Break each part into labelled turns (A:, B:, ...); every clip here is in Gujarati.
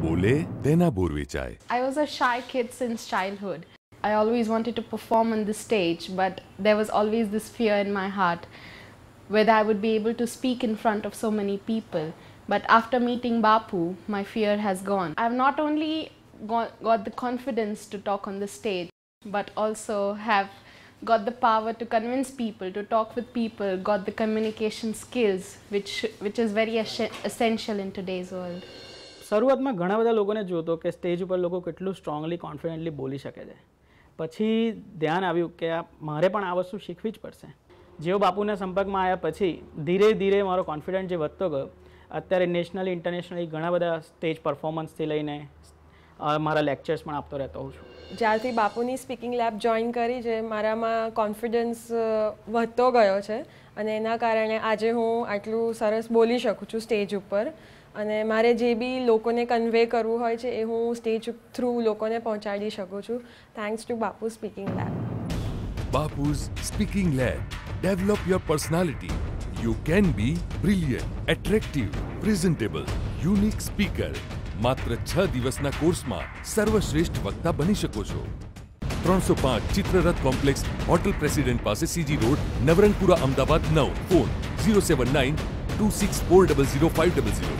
A: બોલે તેના બોર વેચાય.
B: I was a shy kid since childhood. I always wanted to perform on the stage, but there was always this fear in my heart whether I would be able to speak in front of so many people. But after meeting Bapu, my fear has gone. I've not only got the confidence to talk on the stage, but also have got the power to convince people, to talk with people, got the communication skills, which is very essential in today's world.
C: શરૂઆતમાં ઘણા બધા લોકોને જોતો કે સ્ટેજ ઉપર લોકો કેટલું સ્ટ્રોંગલી કોન્ફિડન્ટલી બોલી શકે છે. પછી ધ્યાન આવ્યું કે મારે પણ આ વસ્તુ શીખવી જ પડશે. જેવો બાપુના સંપર્કમાં આવ્યા પછી ધીરે ધીરે મારો કોન્ફિડન્સ જે વધતો ગયો. અત્યારે નેશનલી ઇન્ટરનેશનલી ઘણા બધા સ્ટેજ પરફોર્મન્સથી લઈને મારા લેક્ચર્સ પણ આપતો રહેતો હોઉં છું.
D: જ્યારથી બાપુની સ્પીકિંગ લેબ જોઈન કરી છે મારામાં કોન્ફિડન્સ વધતો ગયો છે અને એના કારણે આજે હું આટલું સરસ બોલી શકું છું સ્ટેજ ઉપર અને મારે જે બી લોકોને કન્વે કરવું હોય છે એ હું સ્ટેજ થ્રુ લોકોને પહોંચાડી શકું છું thanks to Bapu speaking lab.
A: Bapu's Speaking Lab. Develop your personality. You can be brilliant, attractive, presentable, unique speaker. માત્ર 6 દિવસના કોર્સમાં સર્વશ્રેષ્ઠ વક્તા બની શકો છો. 305 ચિત્રરથ કોમ્પ્લેક્સ, હોટલ પ્રેસિડેન્ટ પાસે, CG road, Navrangpura, Ahmedabad 9. Phone 07926400500.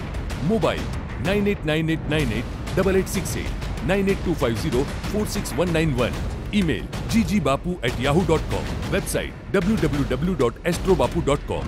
A: Mobile 9898988868 9825046191. email ggbapu@yahoo.com. website www.astrobapu.com.